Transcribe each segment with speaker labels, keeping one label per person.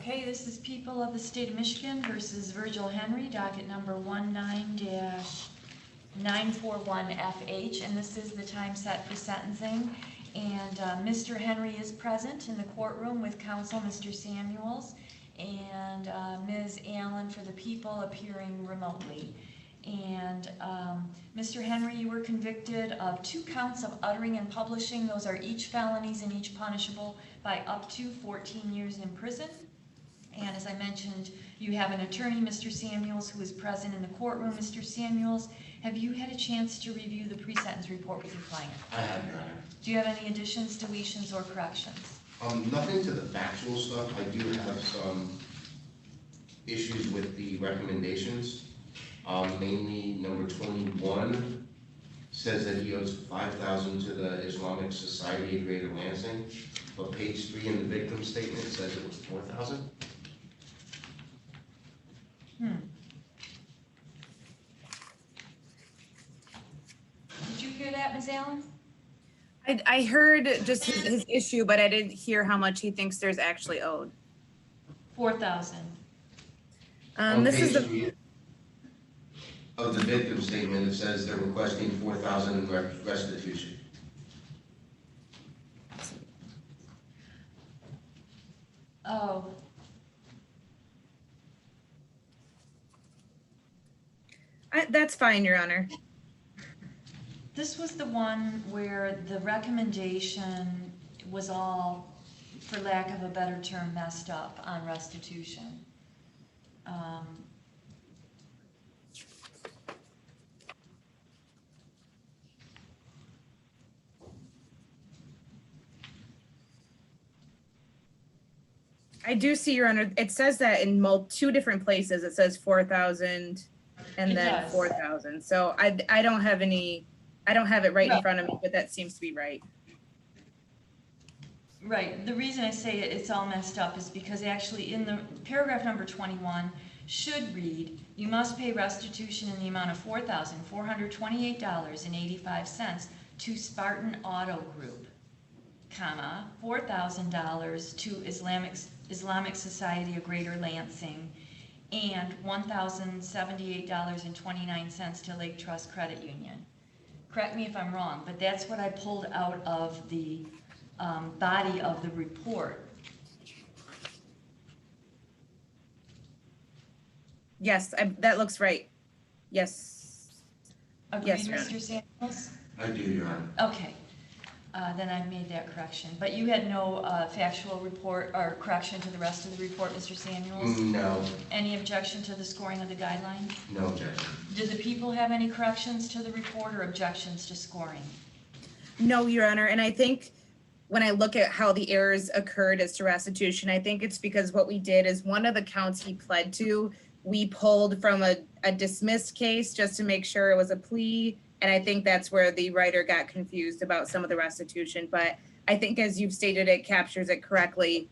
Speaker 1: Okay, this is People of the State of Michigan versus Virgil Henry, docket number 19-941FH, and this is the time set for sentencing. And Mr. Henry is present in the courtroom with counsel, Mr. Samuels, and Ms. Allen for the people appearing remotely. And Mr. Henry, you were convicted of 2 counts of uttering and publishing. Those are each felonies and each punishable by up to 14 years in prison. And as I mentioned, you have an attorney, Mr. Samuels, who is present in the courtroom. Mr. Samuels, have you had a chance to review the pre-sentence report with your client?
Speaker 2: I have, Your Honor.
Speaker 1: Do you have any additions, deletions, or corrections?
Speaker 2: Nothing to the factual stuff. I do have some issues with the recommendations. Mainly number 21 says that he owes $5,000 to the Islamic Society of Greater Lansing, but page 3 in the victim statement says it was $4,000.
Speaker 1: Did you hear that, Ms. Allen?
Speaker 3: I heard just his issue, but I didn't hear how much he thinks there's actually owed.
Speaker 1: 4,000.
Speaker 3: This is the,
Speaker 2: 3 of the victim statement, it says they're requesting $4,000 in restitution.
Speaker 1: Oh.
Speaker 3: that's fine, Your Honor.
Speaker 1: This was the one where the recommendation was all, for lack of a better term, messed up on restitution.
Speaker 3: I do see, Your Honor, it says that in 2 different places. It says 4,000 and
Speaker 1: It
Speaker 3: then
Speaker 1: does.
Speaker 3: 4,000. So I don't have any, I don't have it right in
Speaker 1: Right.
Speaker 3: front of me, but that seems to be right.
Speaker 1: Right, the reason I say it's all messed up is because actually in the paragraph number 21 should read, you must pay restitution in the amount of $4,428.85 to Spartan Auto Group, comma, $4,000 to Islamic Society of Greater Lansing, and $1,078.29 to Lake Trust Credit Union. Correct me if I'm wrong, but that's what I pulled out of the body of the report.
Speaker 3: Yes, that looks right. Yes.
Speaker 1: Agreed,
Speaker 3: Yes, Your Honor.
Speaker 1: Mr. Samuels?
Speaker 2: I do, Your Honor.
Speaker 1: Okay, then I've made that correction. But you had no factual report or correction to the rest of the report, Mr. Samuels?
Speaker 2: No,
Speaker 1: Any objection to the scoring of the guideline?
Speaker 2: no objection.
Speaker 1: Do the people have any corrections to the report or objections to scoring?
Speaker 3: No, Your Honor, and I think when I look at how the errors occurred as to restitution, I think it's because what we did is one of the counts he pled to, we pulled from a dismissed case just to make sure it was a plea. And I think that's where the writer got confused about some of the restitution. But I think as you've stated, it captures it correctly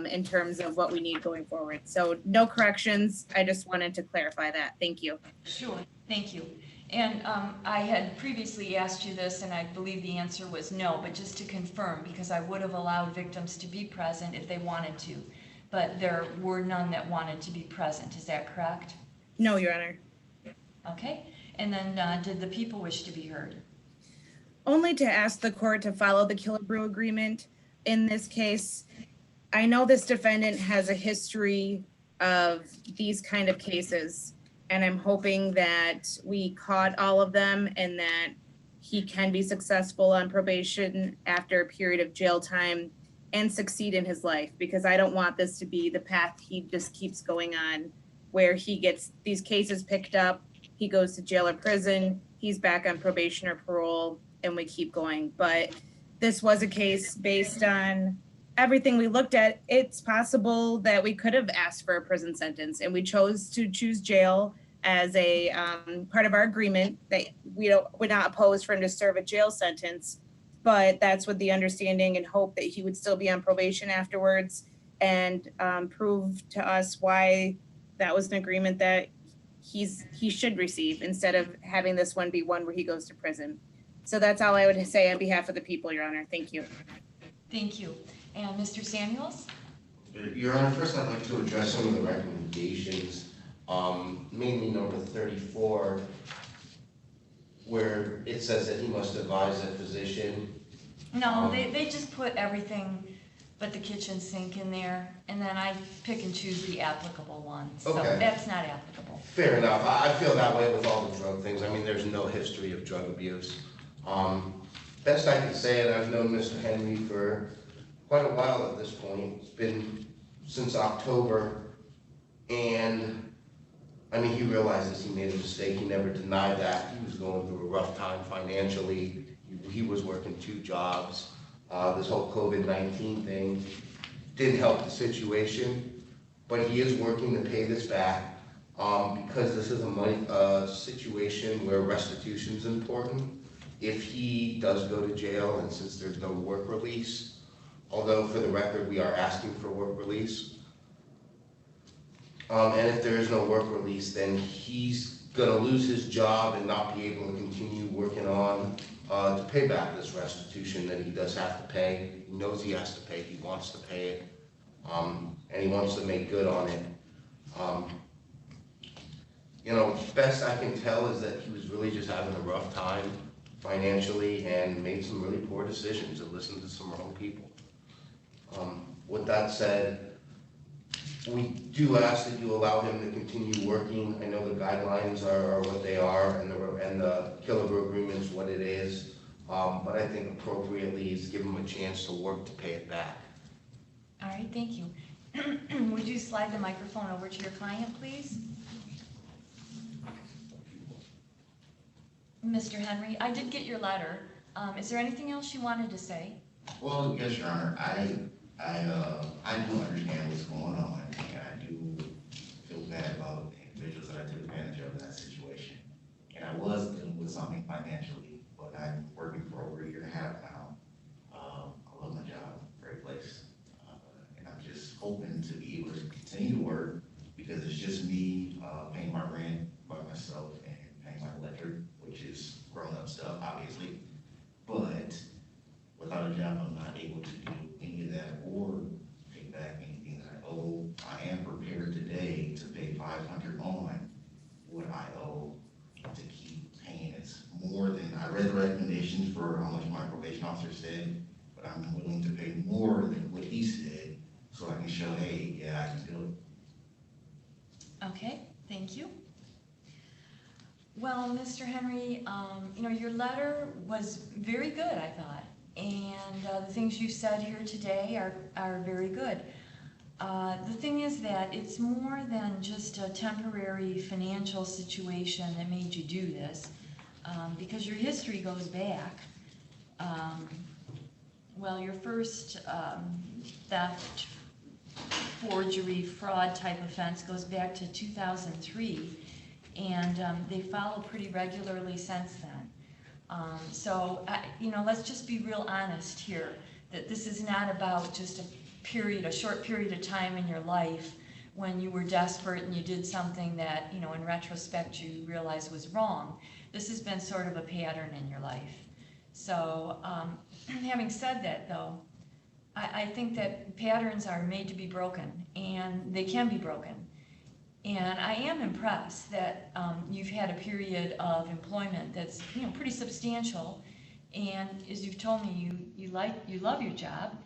Speaker 3: in terms of what we need going forward. So no corrections. I just wanted to clarify that. Thank you.
Speaker 1: Sure, thank you. And I had previously asked you this, and I believe the answer was no, but just to confirm, because I would have allowed victims to be present if they wanted to, but there were none that wanted to be present. Is that correct?
Speaker 3: No, Your Honor.
Speaker 1: Okay, and then did the people wish to be heard?
Speaker 3: Only to ask the court to follow the Killebrew agreement in this case. I know this defendant has a history of these kind of cases, and I'm hoping that we caught all of them and that he can be successful on probation after a period of jail time and succeed in his life, because I don't want this to be the path he just keeps going on, where he gets these cases picked up, he goes to jail or prison, he's back on probation or parole, and we keep going. But this was a case based on everything we looked at. It's possible that we could have asked for a prison sentence, and we chose to choose jail as a part of our agreement that we're not opposed for him to serve a jail sentence, but that's with the understanding and hope that he would still be on probation afterwards and prove to us why that was an agreement that he should receive instead of having this one be one where he goes to prison. So that's all I would say on behalf of the people, Your Honor. Thank you.
Speaker 1: Thank you. And Mr. Samuels?
Speaker 2: Your Honor, first I'd like to address some of the recommendations, mainly number 34, where it says that he must advise a physician.
Speaker 1: No, they just put everything but the kitchen sink in there, and then I pick and choose the applicable ones. So
Speaker 2: Okay.
Speaker 1: that's not applicable.
Speaker 2: Fair enough. I feel that way with all the drug things. I mean, there's no history of drug abuse. Best I can say it, I've known Mr. Henry for quite a while at this point. It's been since October, and I mean, he realizes he made a mistake. He never denied that. He was going through a rough time financially. He was working 2 jobs. This whole COVID-19 thing didn't help the situation, but he is working to pay this back because this is a money situation where restitution is important. If he does go to jail, and since there's no work release, although for the record we are asking for work release, and if there is no work release, then he's gonna lose his job and not be able to continue working on to pay back this restitution that he does have to pay. He knows he has to pay, he wants to pay it, and he wants to make good on it. You know, best I can tell is that he was really just having a rough time financially and made some really poor decisions and listened to some wrong people. With that said, we do ask that you allow him to continue working. I know the guidelines are what they are, and the Killebrew Agreement's what it is, but I think appropriately is give him a chance to work to pay it back.
Speaker 1: All right, thank you. Would you slide the microphone over to your client, please? Mr. Henry, I did get your letter. Is there anything else you wanted to say?
Speaker 4: Well, yes, Your Honor, I do understand what's going on, and I do feel bad about the individuals that I took advantage of in that situation. And I was dealing with something financially, but I'm working for over 1.5 years now. I love my job, great place. And I'm just hoping to be able to continue to work, because it's just me paying my rent by myself and paying my electric, which is grown-up stuff, obviously. But without a job, I'm not able to do any of that or pay back anything that I owe. I am prepared today to pay $500 on what I owe to keep paying. It's more than, I read the recommendations for how much my probation officer said, but I'm willing to pay more than what he said so I can show, hey, yeah, I can do it.
Speaker 1: Okay, thank you. Well, Mr. Henry, you know, your letter was very good, I thought. And the things you said here today are very good. The thing is that it's more than just a temporary financial situation that made you do this, because your history goes back. Well, your first theft, forgery, fraud type offense goes back to 2003, and they follow pretty regularly since then. So, you know, let's just be real honest here, that this is not about just a short period of time in your life when you were desperate and you did something that, you know, in retrospect you realize was wrong. This has been sort of a pattern in your life. So, having said that though, I think that patterns are made to be broken, and they can be broken. And I am impressed that you've had a period of employment that's, you know, pretty substantial. And as you've told me, you love your job,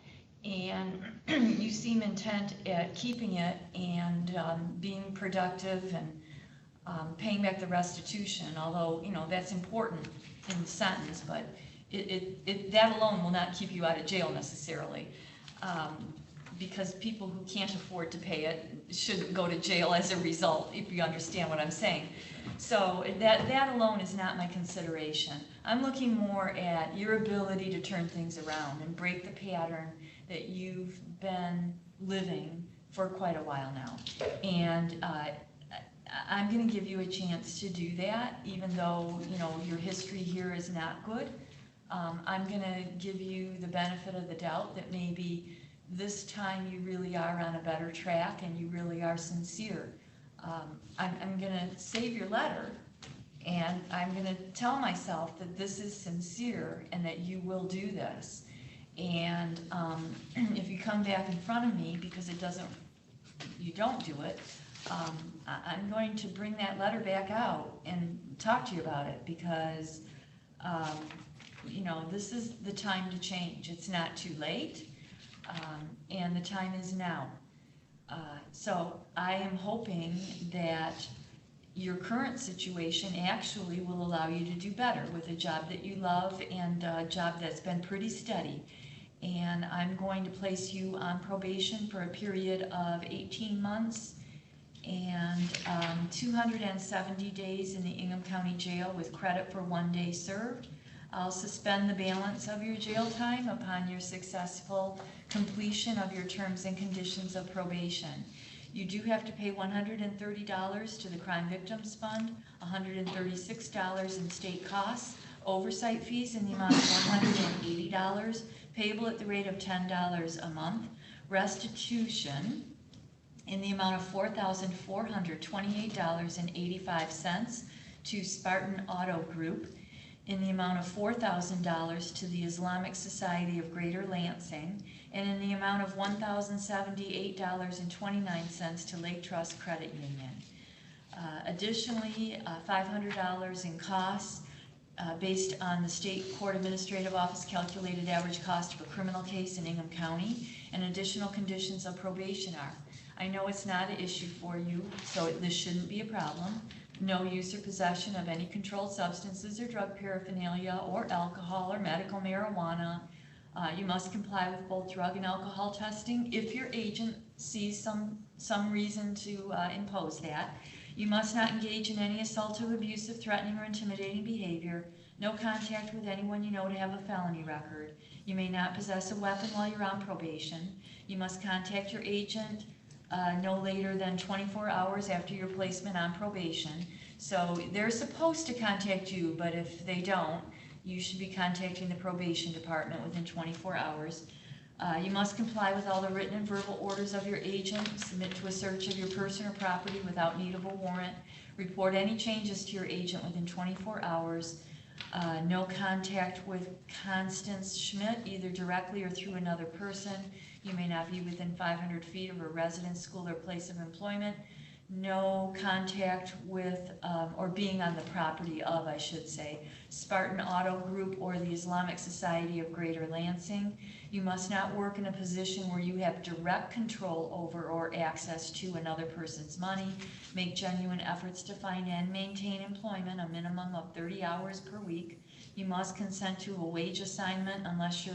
Speaker 1: and you seem intent at keeping it and being productive and paying back the restitution. Although, you know, that's important in the sentence, but that alone will not keep you out of jail necessarily. Because people who can't afford to pay it shouldn't go to jail as a result, if you understand what I'm saying. So that alone is not my consideration. I'm looking more at your ability to turn things around and break the pattern that you've been living for quite a while now. And I'm going to give you a chance to do that, even though, you know, your history here is not good. I'm going to give you the benefit of the doubt that maybe this time you really are on a better track and you really are sincere. I'm going to save your letter, and I'm going to tell myself that this is sincere and that you will do this. And if you come back in front of me because you don't do it, I'm going to bring that letter back out and talk to you about it because, this is the time to change. It's not too late, and the time is now. So I am hoping that your current situation actually will allow you to do better with a job that you love and a job that's been pretty steady. And I'm going to place you on probation for a period of 18 months and 270 days in the Ingham County Jail with credit for 1 day served. I'll suspend the balance of your jail time upon your successful completion of your terms and conditions of probation. You do have to pay $130 to the Crime Victims Fund, $136 in state costs, oversight fees in the amount of $180, payable at the rate of $10 a month, restitution in the amount of $4,428.85 to Spartan Auto Group, in the amount of $4,000 to the Islamic Society of Greater Lansing, and in the amount of $1,078.29 to Lake Trust Credit Union. Additionally, $500 in costs based on the State Court Administrative Office calculated average cost of a criminal case in Ingham County, and additional conditions of probation are: I know it's not an issue for you, so this shouldn't be a problem. No use or possession of any controlled substances or drug paraphernalia or alcohol or medical marijuana. You must comply with both drug and alcohol testing if your agent sees some reason to impose that. You must not engage in any assaultive, abusive, threatening, or intimidating behavior. No contact with anyone you know to have a felony record. You may not possess a weapon while you're on probation. You must contact your agent no later than 24 hours after your placement on probation. So they're supposed to contact you, but if they don't, you should be contacting the probation department within 24 hours. You must comply with all the written and verbal orders of your agent, submit to a search of your person or property without need of a warrant, report any changes to your agent within 24 hours. No contact with Constance Schmidt, either directly or through another person. You may not be within 500 feet of a residence, school, or place of employment. No contact with, or being on the property of, I should say, Spartan Auto Group or the Islamic Society of Greater Lansing. You must not work in a position where you have direct control over or access to another person's money. Make genuine efforts to find and maintain employment, a minimum of 30 hours per week. You must consent to a wage assignment unless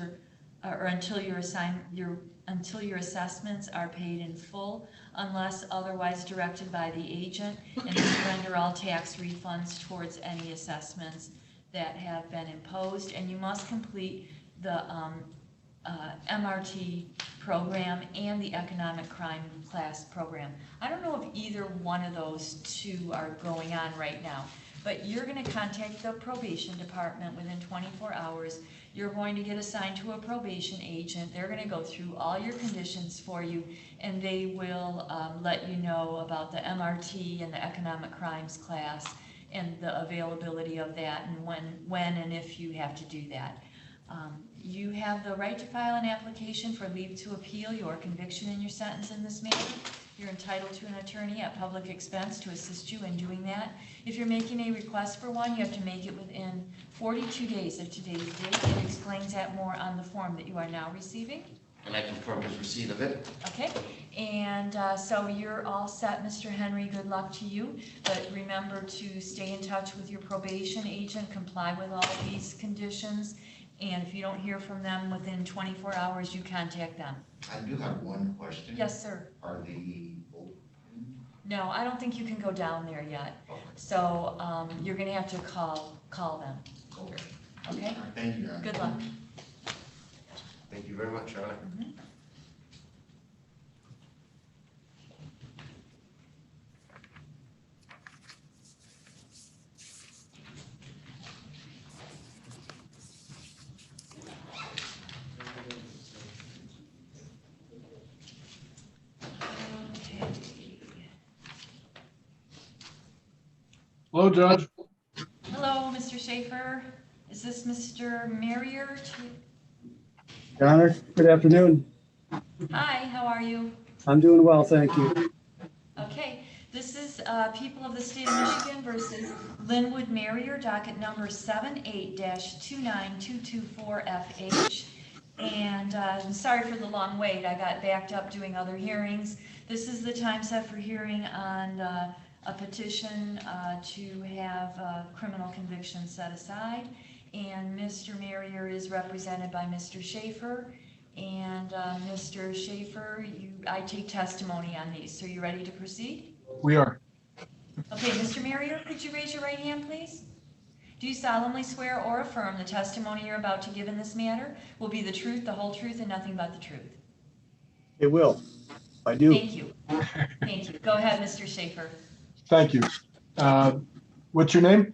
Speaker 1: until your assessments are paid in full, unless otherwise directed by the agent, and surrender all tax refunds towards any assessments that have been imposed. And you must complete the MRT program and the economic crime class program. I don't know if either one of those two are going on right now, but you're going to contact the probation department within 24 hours. You're going to get assigned to a probation agent. They're going to go through all your conditions for you, and they will let you know about the MRT and the economic crimes class and the availability of that, and when and if you have to do that. You have the right to file an application for leave to appeal your conviction and your sentence in this matter. You're entitled to an attorney at public expense to assist you in doing that. If you're making a request for one, you have to make it within 42 days of today's date. It explains that more on the form that you are now receiving.
Speaker 2: And I confirm his receipt of it.
Speaker 1: Okay, and so you're all set, Mr. Henry. Good luck to you. But remember to stay in touch with your probation agent, comply with all of these conditions, and if you don't hear from them within 24 hours, you contact them.
Speaker 4: I do have one question.
Speaker 1: Yes, sir.
Speaker 4: Are they open?
Speaker 1: No, I don't think you can go down there yet.
Speaker 4: Okay.
Speaker 1: So you're going to have to call them.
Speaker 4: Okay.
Speaker 1: Okay?
Speaker 4: All right, thank you, Your Honor.
Speaker 1: Good luck.
Speaker 2: Thank you very much, Your Honor.
Speaker 5: Hello, Judge.
Speaker 1: Hello, Mr. Schaefer. Is this Mr. Marrier?
Speaker 5: Your Honor, good afternoon.
Speaker 1: Hi, how are you?
Speaker 5: I'm doing well, thank you.
Speaker 1: Okay, this is People of the State of Michigan versus Linwood Marrier, docket number 78-29224FH. And I'm sorry for the long wait, I got backed up doing other hearings. This is the time set for hearing on a petition to have criminal conviction set aside. And Mr. Marrier is represented by Mr. Schaefer. And Mr. Schaefer, I take testimony on these, so you ready to proceed?
Speaker 6: We are.
Speaker 1: Okay, Mr. Marrier, could you raise your right hand, please? Do you solemnly swear or affirm the testimony you're about to give in this matter will be the truth, the whole truth, and nothing but the truth?
Speaker 5: It will. I do.
Speaker 1: Thank you. Thank you. Go ahead, Mr. Schaefer.
Speaker 6: Thank you. What's your name?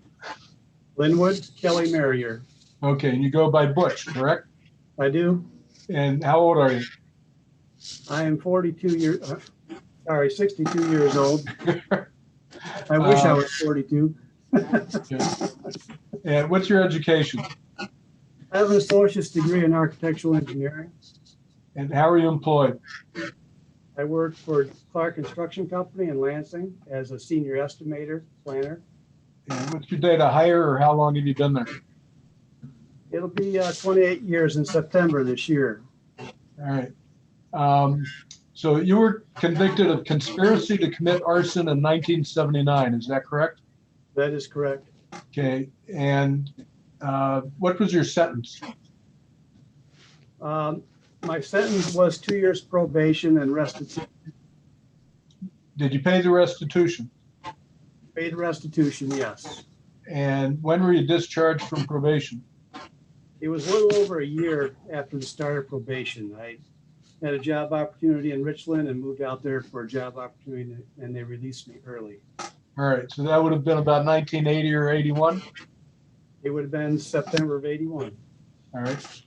Speaker 5: Linwood Kelly Marrier.
Speaker 6: Okay, and you go by Butch, correct?
Speaker 5: I do.
Speaker 6: And how old are you?
Speaker 5: I am 62 years old. I wish I was 42.
Speaker 6: Okay. And what's your education?
Speaker 5: I have an associate's degree in architectural engineering.
Speaker 6: And how are you employed?
Speaker 5: I work for Clark Construction Company in Lansing as a senior estimator, planner.
Speaker 6: And what's your date of hire, or how long have you been there?
Speaker 5: It'll be 28 years in September this year.
Speaker 6: All right. So you were convicted of conspiracy to commit arson in 1979, is that correct?
Speaker 5: That is correct.
Speaker 6: Okay, and what was your sentence?
Speaker 5: My sentence was 2 years probation and restitution.
Speaker 6: Did you pay the restitution?
Speaker 5: Paid restitution, yes.
Speaker 6: And when were you discharged from probation?
Speaker 5: It was a little over a year after the start of probation. I had a job opportunity in Richland and moved out there for a job opportunity, and they released me early.
Speaker 6: All right, so that would have been about 1980 or 81?
Speaker 5: It would have been September of 81.
Speaker 6: All right.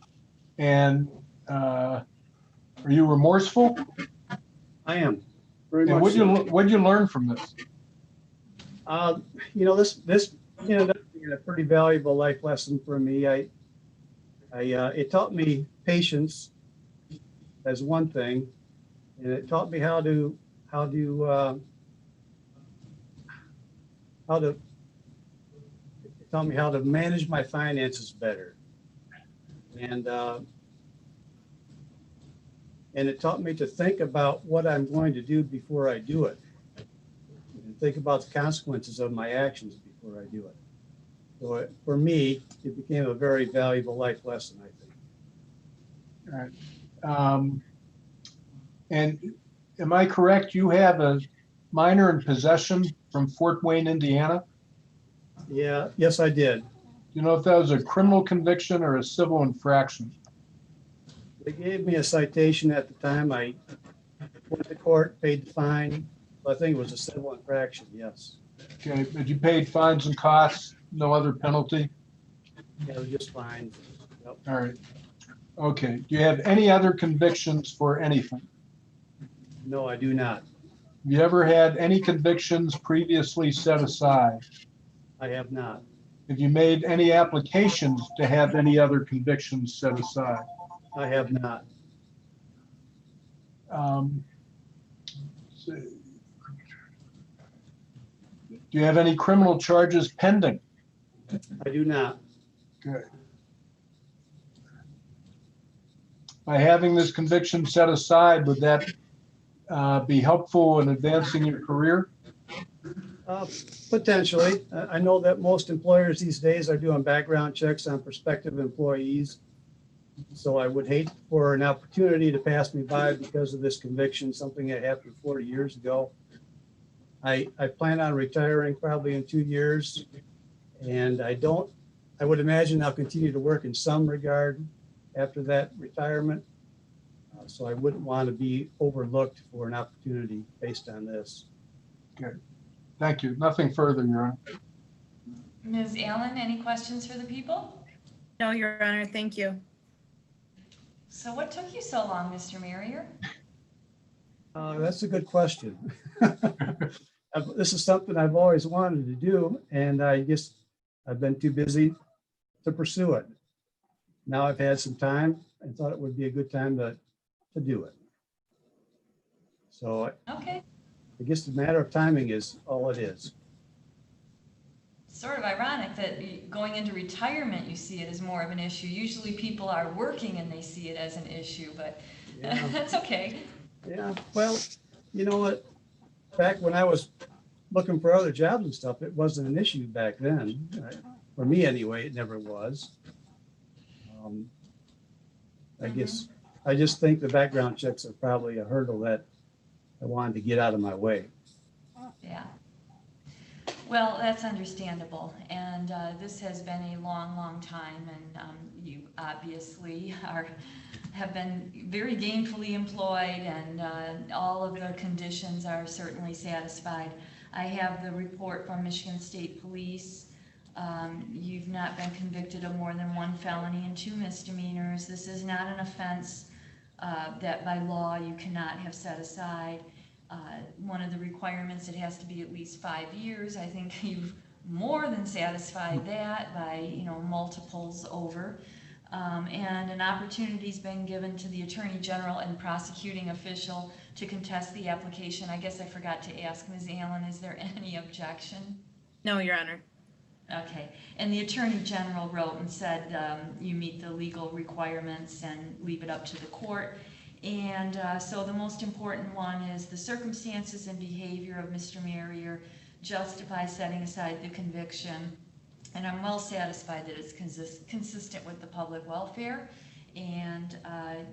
Speaker 6: And are you remorseful?
Speaker 5: I am, very
Speaker 6: And
Speaker 5: much
Speaker 6: what'd you learn from this?
Speaker 5: so. This ended up being a pretty valuable life lesson for me. It taught me patience as one thing, and it taught me how to manage my finances better, and it taught me to think about what I'm going to do before I do it, and think about the consequences of my actions before I do it. So for me, it became a very valuable life lesson, I think.
Speaker 6: All right. And am I correct? You have a minor in possession from Fort Wayne, Indiana?
Speaker 5: Yeah, yes, I did.
Speaker 6: Do you know if that was a criminal conviction or a civil infraction?
Speaker 5: They gave me a citation at the time. I went to court, paid the fine. I think it was a civil infraction, yes.
Speaker 6: Okay, but you paid fines and costs, no other penalty?
Speaker 5: Yeah, it was just fine. Yep.
Speaker 6: All right. Okay, do you have any other convictions for anything?
Speaker 5: No, I do not.
Speaker 6: Have you ever had any convictions previously set aside?
Speaker 5: I have not.
Speaker 6: Have you made any applications to have any other convictions set aside?
Speaker 5: I have not.
Speaker 6: Do you have any criminal charges pending?
Speaker 5: I do not.
Speaker 6: Good. By having this conviction set aside, would that be helpful in advancing your career?
Speaker 5: Potentially. I know that most employers these days are doing background checks on prospective employees. So I would hate for an opportunity to pass me by because of this conviction, something that happened 40 years ago. I plan on retiring probably in 2 years. And I would imagine I'll continue to work in some regard after that retirement. So I wouldn't want to be overlooked for an opportunity based on this.
Speaker 6: Okay, thank you. Nothing further, Your Honor.
Speaker 1: Ms. Allen, any questions for the people?
Speaker 3: No, Your Honor, thank you.
Speaker 1: So what took you so long, Mr. Marrier?
Speaker 5: That's a good question. This is something I've always wanted to do, and I've been too busy to pursue it. now I've had some time and thought it would be a good time to do it. So
Speaker 1: Okay,
Speaker 5: I guess the matter of timing is all it is.
Speaker 1: sort of ironic that going into retirement, you see it as more of an issue. Usually people are working and they see it as an issue, but
Speaker 5: Yeah.
Speaker 1: that's okay.
Speaker 5: Yeah, well, you know what? Back when I was looking for other jobs and stuff, it wasn't an issue back then. For me anyway, it never was. I guess, I just think the background checks are probably a hurdle that I wanted to get out of my way.
Speaker 1: Yeah. Well, that's understandable, and this has been a long, long time, and you obviously have been very gainfully employed, and all of the conditions are certainly satisfied. I have the report from Michigan State Police. You've not been convicted of more than 1 felony and 2 misdemeanors. This is not an offense that by law you cannot have set aside. One of the requirements, it has to be at least 5 years. I think you've more than satisfied that by, you know, multiples over. And an opportunity's been given to the Attorney General and prosecuting official to contest the application. I guess I forgot to ask Ms. Allen, is there any objection?
Speaker 3: No, Your Honor.
Speaker 1: Okay, and the Attorney General wrote and said you meet the legal requirements and leave it up to the court. And so the most important one is the circumstances and behavior of Mr. Marrier justify setting aside the conviction. And I'm well satisfied that it's consistent with the public welfare. And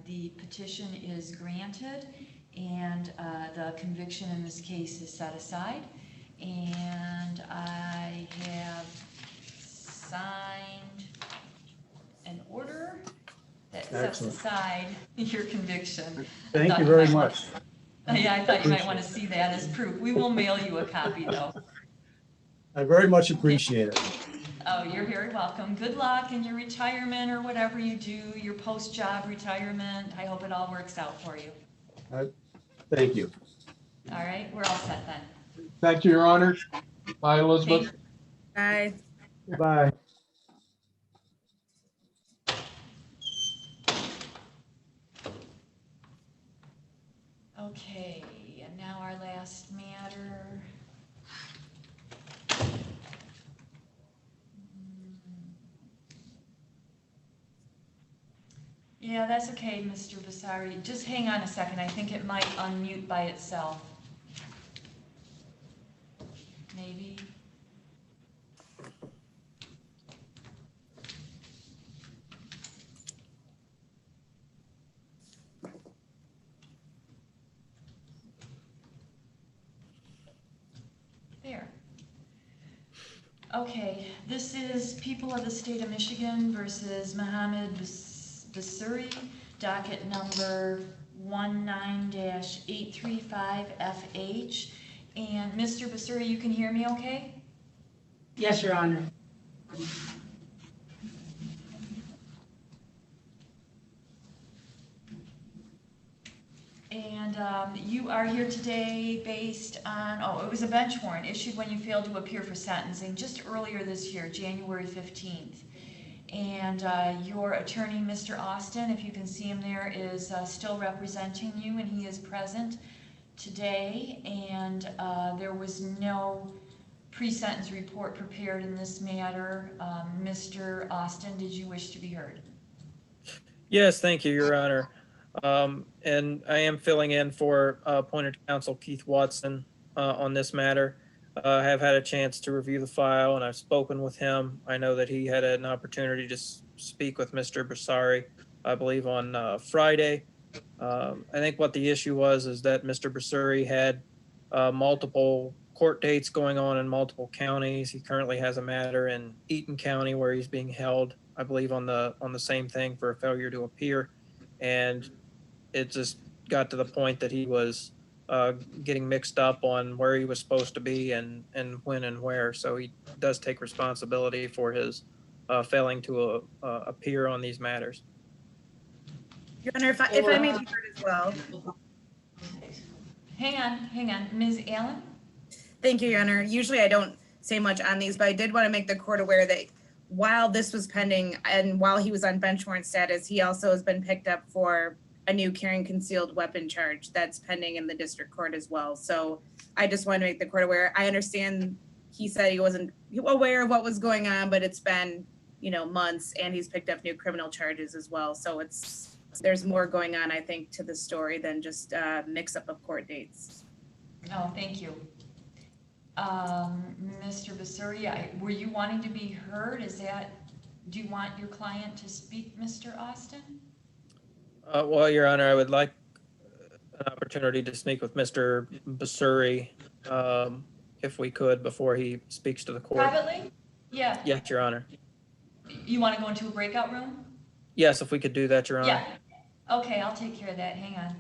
Speaker 1: the petition is granted, and the conviction in this case is set aside. And I have signed an order that sets
Speaker 5: Excellent.
Speaker 1: aside your conviction.
Speaker 5: Thank you very much.
Speaker 1: Yeah, I thought you might want to see that as proof. We will mail you a copy, though.
Speaker 5: I very much appreciate it.
Speaker 1: Oh, you're very welcome. Good luck in your retirement or whatever you do, your post-job retirement. I hope it all works out for you.
Speaker 5: Thank you.
Speaker 1: All right, we're all set then.
Speaker 6: Thank you, Your Honor. Bye, Elizabeth.
Speaker 3: Bye.
Speaker 5: Bye.
Speaker 1: Okay, and now our last matter. Yeah, that's okay, Mr. Vasari. Just hang on a second. I think it might unmute by itself. Maybe. There. Okay, this is People of the State of Michigan versus Mohammed Basuri, docket number 19-835FH. And Mr. Basuri, you can hear me okay?
Speaker 7: Yes, Your Honor.
Speaker 1: And you are here today based on, oh, it was a bench warrant issued when you failed to appear for sentencing just earlier this year, January 15th. And your attorney, Mr. Austin, if you can see him there, is still representing you, and he is present today. And there was no pre-sentence report prepared in this matter. Mr. Austin, did you wish to be heard?
Speaker 8: Yes, thank you, Your Honor. And I am filling in for appointed counsel Keith Watson on this matter. I have had a chance to review the file, and I've spoken with him. I know that he had an opportunity to speak with Mr. Basari, I believe, on Friday. I think what the issue was is that Mr. Basari had multiple court dates going on in multiple counties. He currently has a matter in Eaton County where he's being held, I believe, on the same thing for a failure to appear. And it just got to the point that he was getting mixed up on where he was supposed to be and when and where. So he does take responsibility for his failing to appear on these matters.
Speaker 3: Your Honor, if I may be heard as well.
Speaker 1: Hang on. Ms. Allen?
Speaker 3: Thank you, Your Honor. Usually I don't say much on these, but I did want to make the court aware that while this was pending and while he was on bench warrant status, he also has been picked up for a new carrying concealed weapon charge that's pending in the district court as well. So I just want to make the court aware. I understand he said he wasn't aware of what was going on, but it's been, months, and he's picked up new criminal charges as well. So there's more going on, I think, to the story than just a mix up of court dates.
Speaker 1: No, thank you. Mr. Basuri, were you wanting to be heard? Do you want your client to speak, Mr. Austin?
Speaker 8: Well, Your Honor, I would like an opportunity to speak with Mr. Basuri, if we could, before he speaks to the court.
Speaker 1: Privately? Yeah.
Speaker 8: Yes, Your Honor.
Speaker 1: You want to go into a breakout room?
Speaker 8: Yes, if we could do that, Your Honor.
Speaker 1: Yeah. Okay, I'll take care of that. Hang on.